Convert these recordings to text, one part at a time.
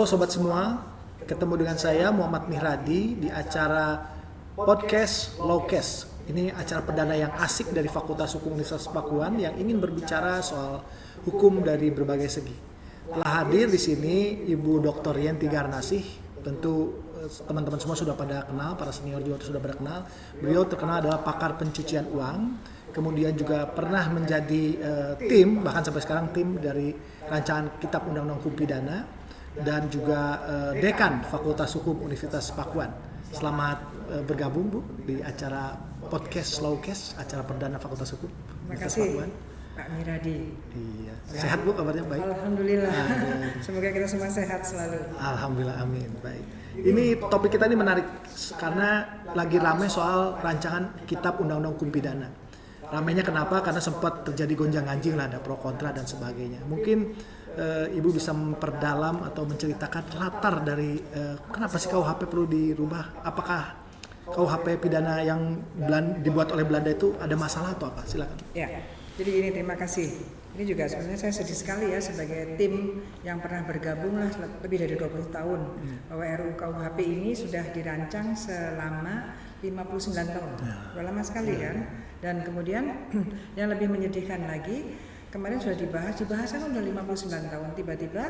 Halo sobat semua, ketemu dengan saya Muhammad Mihradi di acara Podcast Lowcast. Ini acara perdana yang asik dari Fakultas Hukum Universitas Pakuan yang ingin berbicara soal hukum dari berbagai segi. Telah hadir di sini Ibu Dr. Yenti Garnasih. Tentu teman-teman semua sudah pada kenal, para senior juga sudah pada kenal. Beliau terkenal adalah pakar pencucian uang, kemudian juga pernah menjadi tim, bahkan sampai sekarang tim dari rancangan Kitab Undang-Undang Hukum Pidana, dan juga Dekan Fakultas Hukum Universitas Pakuan. Selamat bergabung Bu di acara Podcast Lowcast, acara perdana Fakultas Hukum Universitas Pakuan. Pak Mihradi. Iya. Sehat Bu, kabarnya baik? Alhamdulillah. Semoga kita semua sehat selalu. Alhamdulillah, amin. Baik. Ini topik kita ini menarik karena lagi ramai soal rancangan Kitab Undang-Undang Hukum Pidana. Ramainya kenapa? Karena sempat terjadi gonjang-ganjing lah, ada pro kontra dan sebagainya. Mungkin Ibu bisa memperdalam atau menceritakan latar dari kenapa sih KUHP perlu dirubah? Apakah KUHP pidana yang dibuat oleh Belanda itu ada masalah atau apa? Silakan. Ya, jadi ini terima kasih. Ini juga sebenarnya saya sedih sekali ya sebagai tim yang pernah bergabung lah lebih dari 20 tahun bahwa RUU KUHP ini sudah dirancang selama 59 tahun. Sudah lama sekali kan? Dan kemudian yang lebih menyedihkan lagi, kemarin sudah dibahas kan udah 59 tahun, tiba-tiba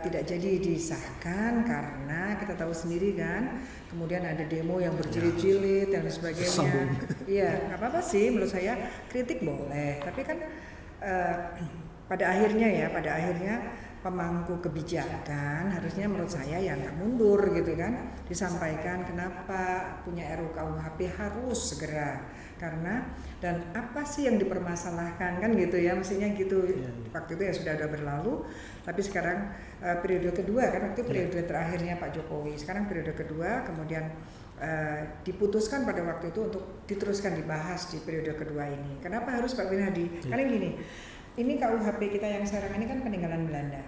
tidak jadi disahkan karena kita tahu sendiri kan, kemudian ada demo yang berjilid-jilid dan sebagainya. Iya, nggak apa-apa sih menurut saya, kritik boleh, tapi kan pada akhirnya pemangku kebijakan harusnya menurut saya ya nggak mundur gitu kan, disampaikan kenapa punya RUU KUHP harus segera, karena dan apa sih yang dipermasalahkan kan gitu ya, mestinya gitu. Waktu itu ya sudah berlalu, tapi sekarang periode kedua kan, waktu periode terakhirnya Pak Jokowi, sekarang periode kedua, kemudian diputuskan pada waktu itu untuk diteruskan dibahas di periode kedua ini. Kenapa harus Pak Mihradi? Karena gini, ini KUHP kita yang sekarang ini kan peninggalan Belanda.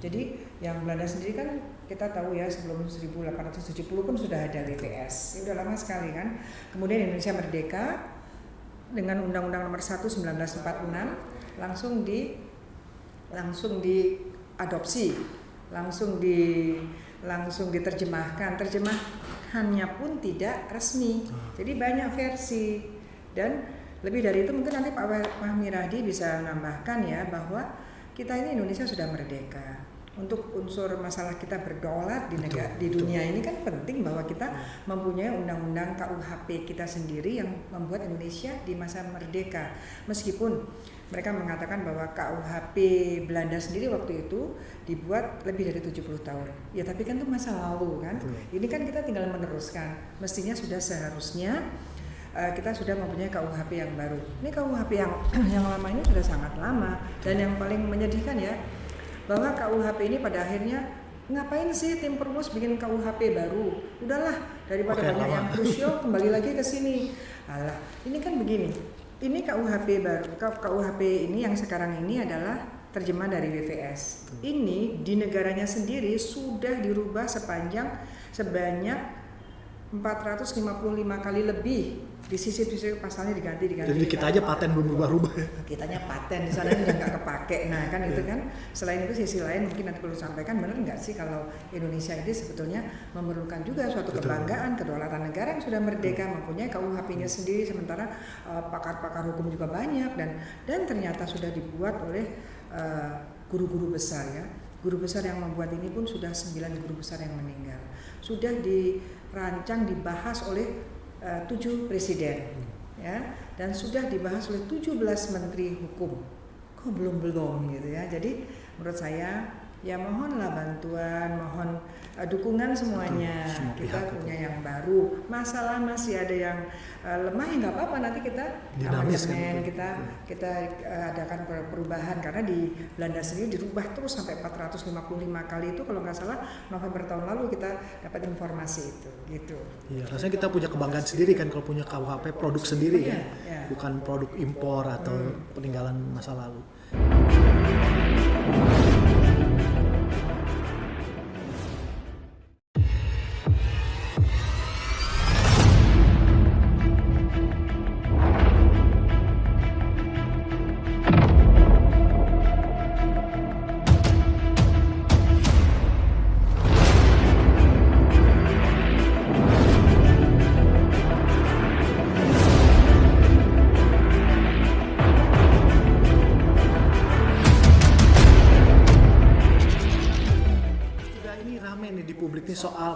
Jadi yang Belanda sendiri kan kita tahu ya, sebelum 1870 pun sudah ada WVS. Udah lama sekali kan. Kemudian Indonesia merdeka dengan Undang-Undang Nomor 1 1946 langsung diadopsi, langsung diterjemahkan. Terjemahannya pun tidak resmi. Jadi banyak versi, dan lebih dari itu mungkin nanti Pak Mihradi bisa menambahkan ya, bahwa kita ini Indonesia sudah merdeka. Untuk unsur masalah kita berdaulat di dunia ini kan penting bahwa kita mempunyai undang-undang KUHP kita sendiri yang membuat Indonesia di masa merdeka. Meskipun mereka mengatakan bahwa KUHP Belanda sendiri waktu itu dibuat lebih dari 70 tahun. Ya tapi kan itu masa lalu kan. Ini kan kita tinggal meneruskan. Mestinya sudah seharusnya kita sudah mempunyai KUHP yang baru. Ini KUHP yang lama ini sudah sangat lama, dan yang paling menyedihkan ya bahwa KUHP ini pada akhirnya ngapain sih tim Permus bikin KUHP baru? Udahlah, daripada banyak yang krusial kembali lagi ke sini. Alah, ini kan begini. Ini KUHP baru, KUHP ini yang sekarang ini adalah terjemahan dari WVS. Ini di negaranya sendiri sudah dirubah sebanyak 455 kali lebih. Di sisi pasalnya diganti. Jadi kita aja paten belum berubah-ubah. Kitanya paten di sana udah nggak kepake. Nah kan itu kan. Selain itu sisi lain mungkin nanti perlu sampaikan, benar nggak sih kalau Indonesia ini sebetulnya memerlukan juga suatu kebanggaan, kedaulatan negara yang sudah merdeka, mempunyai KUHP-nya sendiri, sementara pakar-pakar hukum juga banyak, dan ternyata sudah dibuat oleh guru-guru besar ya. Guru besar yang membuat ini pun sudah 9 guru besar yang meninggal. Sudah dirancang, dibahas oleh 7 presiden ya, dan sudah dibahas oleh 17 menteri hukum. Kok belum gitu ya. Jadi menurut saya ya mohonlah bantuan, mohon dukungan semuanya. Kita punya yang baru. Masalah masih ada yang lemah ya nggak apa-apa, nanti kita amandemen, kita adakan perubahan, karena di Belanda sendiri dirubah terus sampai 455 kali itu kalau nggak salah November tahun lalu kita dapat informasi itu gitu. Iya, rasanya kita punya kebanggaan sendiri kan kalau punya KUHP produk sendiri ya. Bukan produk impor atau peninggalan masa lalu.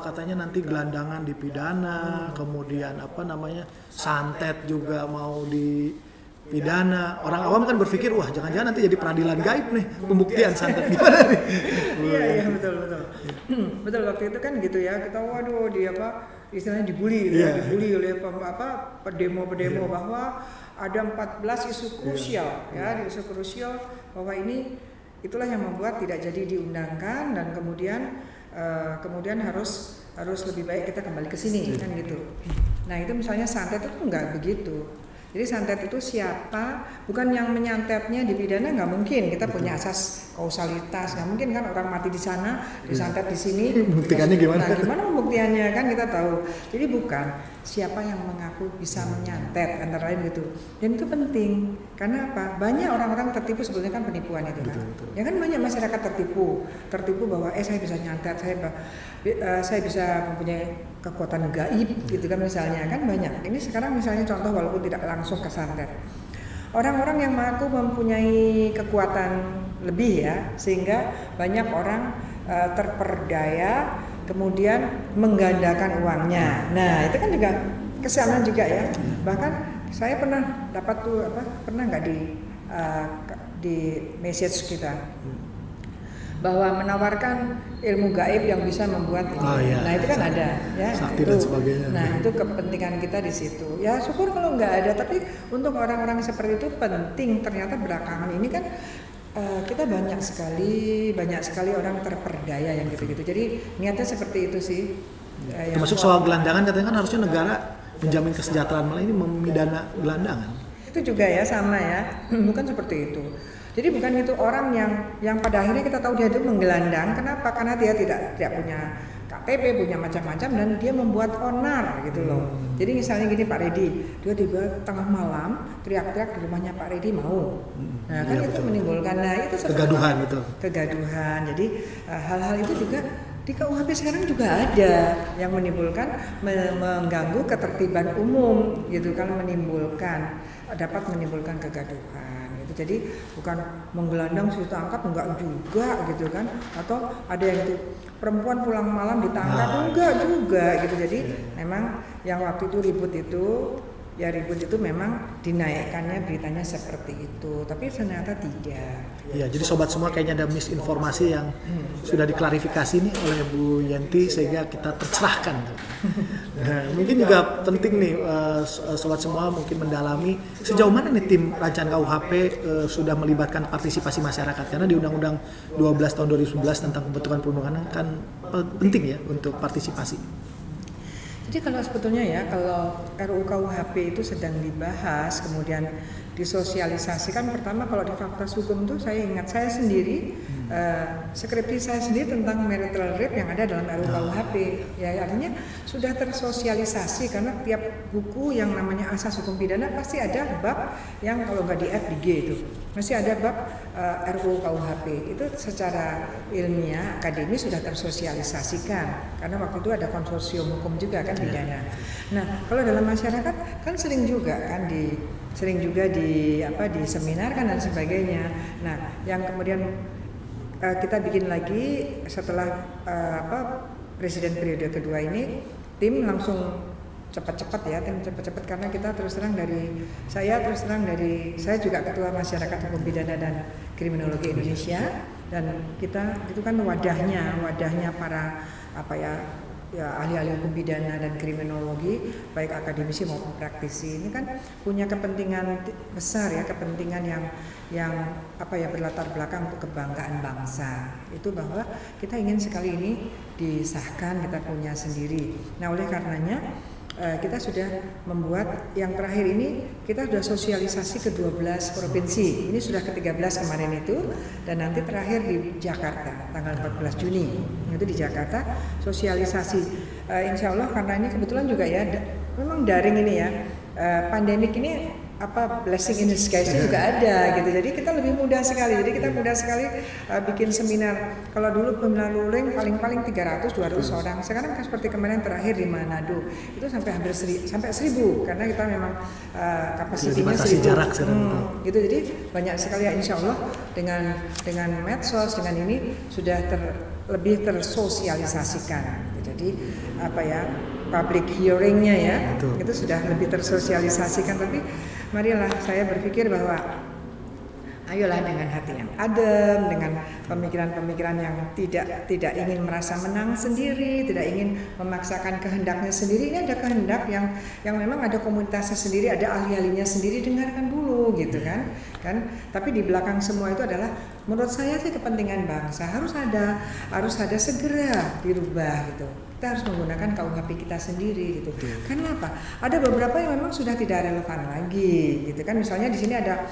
katanya nanti gelandangan dipidana, kemudian santet juga mau dipidana. Orang awam kan berpikir, wah jangan-jangan nanti jadi peradilan gaib nih, pembuktian santet gimana nih? Iya betul. Betul, waktu itu kan gitu ya, kita waduh istilahnya dibully oleh pedemo bahwa ada 14 isu krusial ya, isu krusial bahwa itulah yang membuat tidak jadi diundangkan dan kemudian harus lebih baik kita kembali ke sini kan gitu. Nah itu misalnya santet itu nggak begitu. Jadi santet itu siapa? Bukan yang menyantetnya dipidana, nggak mungkin. Kita punya asas kausalitas, nggak mungkin kan orang mati di sana, disantet di sini. Buktikannya gimana? Nah, gimana pembuktiannya kan kita tahu. Jadi bukan siapa yang mengaku bisa menyantet antara lain gitu. Dan itu penting karena apa? Banyak orang-orang tertipu sebetulnya kan penipuan itu kan. Betul. Ya kan banyak masyarakat tertipu bahwa saya bisa nyantet, saya bisa mempunyai kekuatan gaib gitu kan misalnya kan banyak. Ini sekarang misalnya contoh walaupun tidak langsung ke santet. Orang-orang yang mengaku mempunyai kekuatan lebih ya sehingga banyak orang terperdaya kemudian menggandakan uangnya. Nah, itu kan juga kesana juga ya. Bahkan saya pernah dapat pernah nggak di message kita bahwa menawarkan ilmu gaib yang bisa membuat ini. Nah itu kan ada ya. Sakti dan sebagainya. Nah itu kepentingan kita di situ. Ya syukur kalau nggak ada, tapi untuk orang-orang seperti itu penting. Ternyata belakangan ini kan kita banyak sekali orang terperdaya yang gitu-gitu. Jadi niatnya seperti itu sih. Termasuk soal gelandangan katanya kan harusnya negara menjamin kesejahteraan, malah ini memidana gelandangan. Itu juga ya sama ya. Bukan seperti itu. Jadi bukan itu orang yang pada akhirnya kita tahu dia itu menggelandang. Kenapa? Karena dia tidak punya KTP, punya macam-macam dan dia membuat onar gitu loh. Jadi misalnya gini Pak Redi, dia tiba tengah malam teriak-teriak di rumahnya Pak Redi mau. Nah kan itu menimbulkan itu kegaduhan betul. Kegaduhan. Jadi hal-hal itu juga di KUHP sekarang juga ada yang menimbulkan mengganggu ketertiban umum gitu kan, dapat menimbulkan kegaduhan. Jadi bukan menggelandang sudah tangkap enggak juga gitu kan, atau ada yang itu perempuan pulang malam ditangkap enggak juga gitu. Jadi memang yang waktu itu ribut itu memang dinaikkannya beritanya seperti itu, tapi ternyata tidak. Iya, jadi sobat semua kayaknya ada misinformasi yang sudah diklarifikasi nih oleh Bu Yenti sehingga kita tercerahkan. Nah, mungkin juga penting nih sobat semua mungkin mendalami sejauh mana nih tim rancangan KUHP sudah melibatkan partisipasi masyarakat, karena di Undang-Undang 12 tahun 2011 tentang pembentukan perundang-undangan kan penting ya untuk partisipasi. Jadi kalau sebetulnya ya, kalau RUU KUHP itu sedang dibahas, kemudian disosialisasikan, pertama kalau di Fakultas Hukum itu saya ingat saya sendiri, skripsi saya sendiri tentang marital rape yang ada dalam RUU KUHP. Ya artinya sudah tersosialisasi karena tiap buku yang namanya asas hukum pidana pasti ada bab yang kalau nggak di F di G itu. Masih ada bab RUU KUHP. Itu secara ilmiah, akademis sudah tersosialisasikan. Karena waktu itu ada konsorsium hukum juga kan pidana. Nah, kalau dalam masyarakat kan sering juga di seminar kan dan sebagainya. Nah, yang kemudian kita bikin lagi setelah presiden periode kedua ini, tim langsung cepat-cepat karena kita saya juga ketua masyarakat hukum pidana dan kriminologi Indonesia, dan kita itu kan wadahnya para ahli-ahli hukum pidana dan kriminologi baik akademisi maupun praktisi ini kan punya kepentingan besar ya, kepentingan yang berlatar belakang untuk kebanggaan bangsa itu, bahwa kita ingin sekali ini disahkan, kita punya sendiri. Nah oleh karenanya kita sudah membuat yang terakhir ini, kita sudah sosialisasi ke 12 provinsi. Ini sudah ke-13 kemarin itu, dan nanti terakhir di Jakarta tanggal 14 Juni. Itu di Jakarta sosialisasi. Insya Allah karena ini kebetulan juga ya, memang daring ini ya, pandemik ini blessing in disguise juga ada gitu. Jadi kita lebih mudah sekali. Jadi kita mudah sekali bikin seminar. Kalau dulu pembelajaran luring paling 300-200 orang. Sekarang kan seperti kemarin terakhir di Manado itu sampai hampir 1.000 karena kita memang kapasitinya 1.000. Jarak gitu. Jadi banyak sekali ya, insya Allah dengan medsos, dengan ini sudah lebih tersosialisasikan. gitu. Jadi apa ya, public hearingnya ya, Betul. itu sudah lebih tersosialisasikan. Tapi marilah saya berpikir bahwa ayolah dengan hati yang adem, dengan pemikiran-pemikiran yang tidak ingin merasa menang sendiri, tidak ingin memaksakan kehendaknya sendiri. Ini ada kehendak yang memang ada komunitasnya sendiri, ada ahli-ahlinya sendiri, dengarkan dulu gitu kan. Tapi di belakang semua itu adalah menurut saya sih kepentingan bangsa harus ada segera dirubah gitu. Kita harus menggunakan KUHP kita sendiri gitu. Karena apa? Ada beberapa yang memang sudah tidak relevan lagi gitu kan. Misalnya di sini ada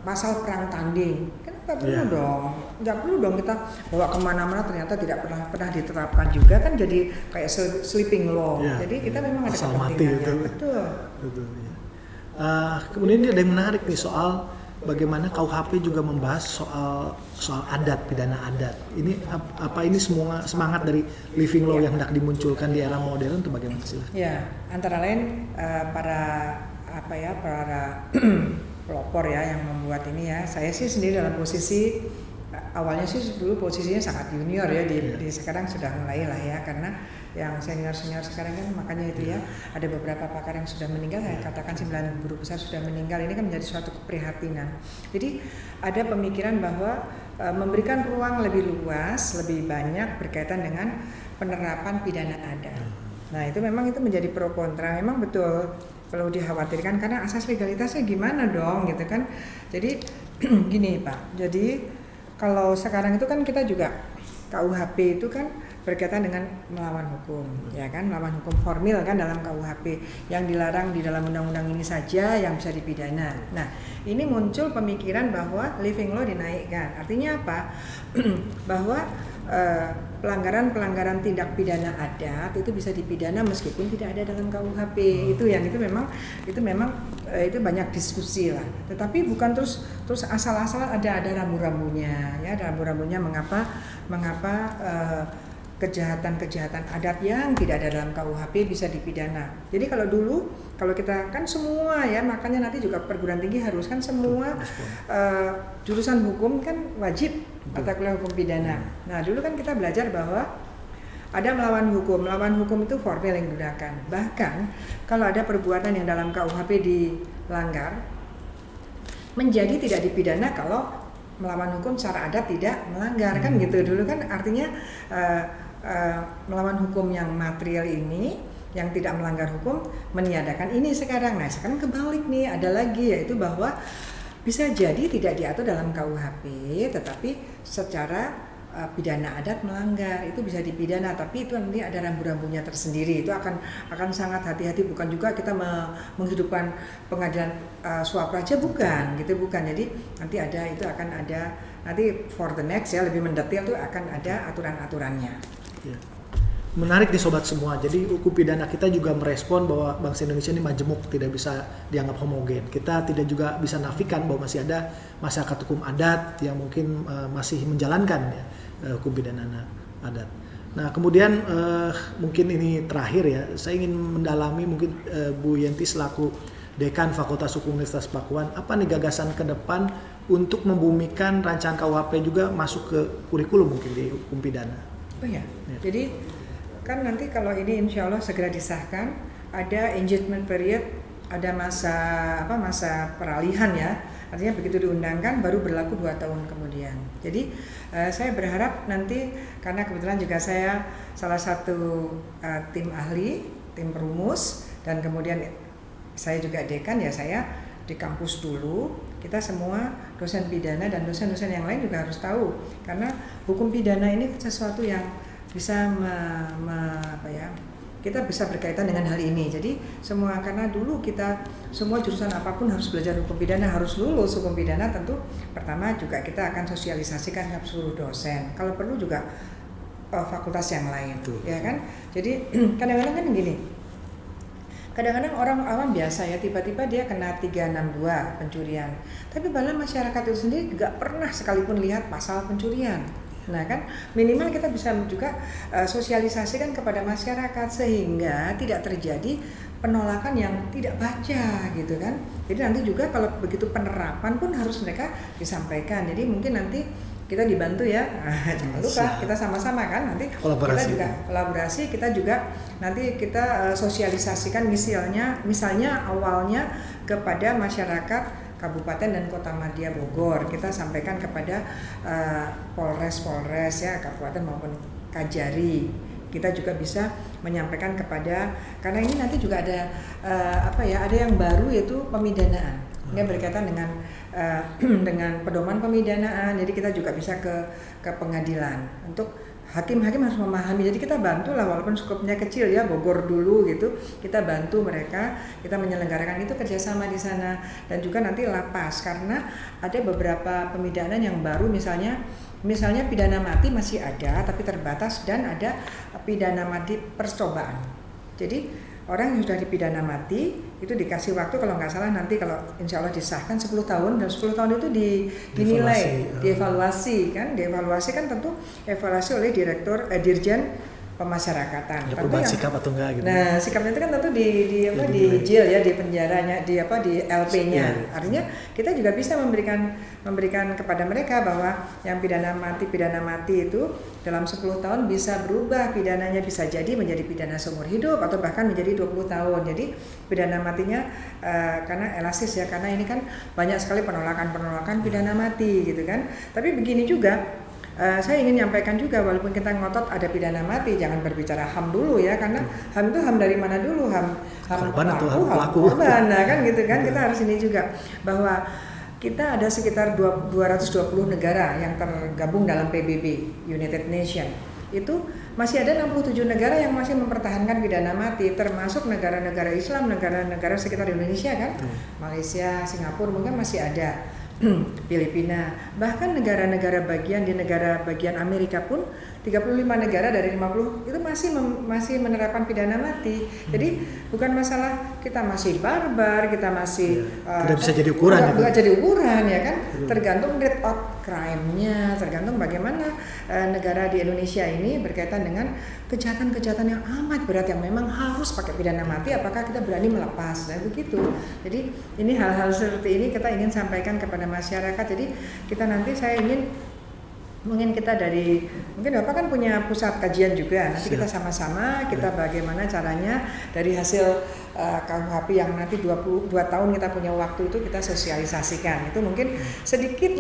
pasal perang tanding, kan nggak perlu dong kita bawa kemana-mana, ternyata tidak pernah diterapkan juga kan, jadi kayak sleeping law. Jadi kita memang ada kepentingannya. Betul. Ya. Kemudian ada yang menarik nih soal bagaimana KUHP juga membahas soal adat, pidana adat. Ini ini semua semangat dari living law yang hendak dimunculkan di era modern itu bagaimana sih? Ya, antara lain para pelopor ya yang membuat ini ya. Saya sih sendiri dalam posisi awalnya sih dulu posisinya sangat junior ya, di sekarang sudah mulai lah ya, karena yang senior sekarang kan makanya itu ya, ada beberapa pakar yang sudah meninggal, saya katakan 9 guru besar sudah meninggal. Ini kan menjadi suatu keprihatinan. Jadi ada pemikiran bahwa memberikan ruang lebih luas, lebih banyak berkaitan dengan penerapan pidana adat. Nah itu memang itu menjadi pro kontra. Memang betul perlu dikhawatirkan karena asas legalitasnya gimana dong gitu kan. Jadi gini Pak, jadi kalau sekarang itu kan kita juga KUHP itu kan berkaitan dengan melawan hukum, ya kan, melawan hukum formil kan dalam KUHP, yang dilarang di dalam undang-undang ini saja yang bisa dipidana. Nah, ini muncul pemikiran bahwa living law dinaikkan. Artinya apa? Bahwa pelanggaran tindak pidana adat itu bisa dipidana meskipun tidak ada dalam KUHP. Itu banyak diskusi lah. Tetapi bukan terus asal-asalan ada rambu-rambunya ya, rambu-rambunya mengapa kejahatan adat yang tidak ada dalam KUHP bisa dipidana. Jadi kalau kita kan semua ya, makanya nanti juga perguruan tinggi harus kan semua jurusan hukum kan wajib mata kuliah hukum pidana. Nah dulu kan kita belajar bahwa ada melawan hukum itu formil yang digunakan. Bahkan kalau ada perbuatan yang dalam KUHP dilanggar, menjadi tidak dipidana kalau melawan hukum secara adat tidak melanggar kan gitu. Dulu kan artinya melawan hukum yang material ini yang tidak melanggar hukum meniadakan ini sekarang. Nah sekarang kebalik nih, ada lagi yaitu bahwa bisa jadi tidak diatur dalam KUHP tetapi secara pidana adat melanggar, itu bisa dipidana, tapi itu nanti ada rambu-rambunya tersendiri. Itu akan sangat hati-hati, bukan juga kita menghidupkan pengadilan swapraja, bukan. Jadi nanti akan ada nanti for the next ya, lebih mendetail itu akan ada aturan-aturannya. Ya. Menarik nih sobat semua. Jadi hukum pidana kita juga merespon bahwa bangsa Indonesia ini majemuk, tidak bisa dianggap homogen. Kita tidak juga bisa nafikan bahwa masih ada masyarakat hukum adat yang mungkin masih menjalankan ya, hukum pidana adat. Nah kemudian mungkin ini terakhir ya, saya ingin mendalami mungkin Bu Yenti selaku Dekan Fakultas Hukum Universitas Pakuan, apa nih gagasan ke depan untuk membumikan rancangan KUHP juga masuk ke kurikulum mungkin di hukum pidana? Oh ya. Jadi kan nanti kalau ini insya Allah segera disahkan, ada engagement period, ada masa peralihan ya, artinya begitu diundangkan baru berlaku 2 tahun kemudian. Jadi saya berharap nanti, karena kebetulan juga saya salah satu tim ahli, tim perumus, dan kemudian saya juga dekan ya, saya di kampus dulu, kita semua dosen pidana dan dosen-dosen yang lain juga harus tahu, karena hukum pidana ini sesuatu yang bisa kita bisa berkaitan dengan hal ini. Jadi karena dulu kita semua jurusan apapun harus belajar hukum pidana, harus lulus hukum pidana. Tentu pertama juga kita akan sosialisasikan ke seluruh dosen, kalau perlu juga fakultas yang lain. Ya kan. Jadi kadang-kadang kan gini, kadang-kadang orang awam biasa ya, tiba-tiba dia kena 362 pencurian, tapi malah masyarakat itu sendiri nggak pernah sekalipun lihat pasal pencurian. Nah kan minimal kita bisa juga sosialisasikan kepada masyarakat sehingga tidak terjadi penolakan yang tidak baca gitu kan. Jadi nanti juga kalau begitu penerapan pun harus mereka disampaikan. Jadi mungkin nanti kita dibantu ya. Jangan lupa kita sama-sama kan nanti kita juga kolaborasi, kita juga nanti kita sosialisasikan misalnya awalnya kepada masyarakat Kabupaten dan Kota Madya Bogor, kita sampaikan kepada Polres ya Kabupaten maupun Kajari. Kita juga bisa menyampaikan kepada, karena ini nanti juga ada ada yang baru yaitu pemidanaan. Ini berkaitan dengan pedoman pemidanaan. Jadi kita juga bisa ke pengadilan untuk hakim-hakim harus memahami. Jadi kita bantulah walaupun skopnya kecil ya, Bogor dulu gitu. Kita bantu mereka, kita menyelenggarakan itu kerjasama di sana, dan juga nanti lapas karena ada beberapa pemidanaan yang baru, misalnya pidana mati masih ada tapi terbatas, dan ada pidana mati percobaan. Jadi orang yang sudah dipidana mati itu dikasih waktu, kalau nggak salah nanti kalau insya Allah disahkan 10 tahun, dan 10 tahun itu dinilai, dievaluasi kan tentu evaluasi oleh Dirjen Pemasyarakatan. Ada perubahan sikap atau enggak gitu. Nah, sikapnya itu kan tentu di jail ya, di penjaranya, di LP-nya. Artinya kita juga bisa memberikan kepada mereka bahwa yang pidana mati itu dalam 10 tahun bisa berubah, pidananya bisa jadi menjadi pidana seumur hidup atau bahkan menjadi 20 tahun. Jadi pidana matinya karena elastis ya, karena ini kan banyak sekali penolakan pidana mati gitu kan. Tapi begini juga, saya ingin menyampaikan juga, walaupun kita ngotot ada pidana mati, jangan berbicara HAM dulu ya, karena HAM itu HAM dari mana dulu? HAM pelaku. Nah kan gitu kan, kita harus ini juga bahwa kita ada sekitar 220 negara yang tergabung dalam PBB, United Nation. Itu masih ada 67 negara yang masih mempertahankan pidana mati, termasuk negara-negara Islam, negara-negara sekitar Indonesia kan, Malaysia, Singapura mungkin masih ada. Filipina, bahkan negara-negara bagian Amerika pun 35 negara dari 50 itu masih menerapkan pidana mati. Jadi bukan masalah kita masih barbar, kita masih tidak bisa jadi ukuran itu. Tidak jadi ukuran ya kan. Tergantung rate of crime-nya, tergantung bagaimana negara di Indonesia ini berkaitan dengan kejahatan-kejahatan yang amat berat yang memang harus pakai pidana mati, apakah kita berani melepas dan begitu. Jadi ini hal-hal seperti ini kita ingin sampaikan kepada masyarakat. Jadi saya ingin kita mungkin Bapak kan punya pusat kajian juga, nanti kita sama-sama kita bagaimana caranya dari hasil KUHP yang nanti 22 tahun kita punya waktu itu kita sosialisasikan. Itu mungkin sedikit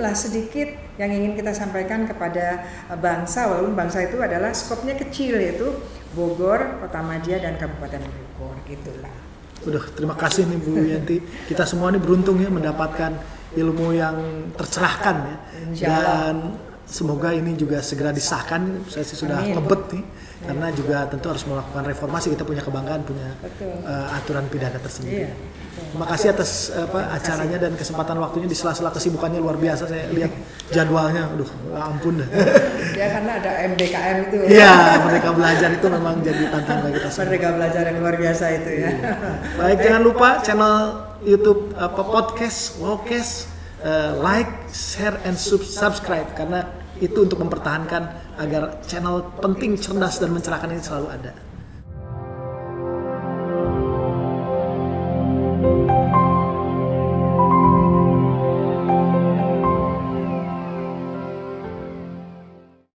yang ingin kita sampaikan kepada bangsa, walaupun bangsa itu adalah skopnya kecil, yaitu Bogor, Kota Madya dan Kabupaten Bogor gitulah. Udah, terima kasih nih Bu Yanti. Kita semua nih beruntung ya mendapatkan ilmu yang tercerahkan ya. Dan semoga ini juga segera disahkan. Saya sih sudah ngebet nih, karena juga tentu harus melakukan reformasi. Kita punya kebanggaan, punya aturan pidana tersendiri. Terima kasih atas acaranya dan kesempatan waktunya di sela-sela kesibukannya luar biasa. Saya lihat jadwalnya, aduh ampun. Ya karena ada MBKM itu. Iya, Merdeka Belajar itu memang jadi tantangan bagi kita semua. Merdeka Belajar yang luar biasa itu ya. Baik, jangan lupa channel YouTube podcast Lowcast, like, share, and subscribe, karena itu untuk mempertahankan agar channel penting, cerdas, dan mencerahkan ini selalu ada.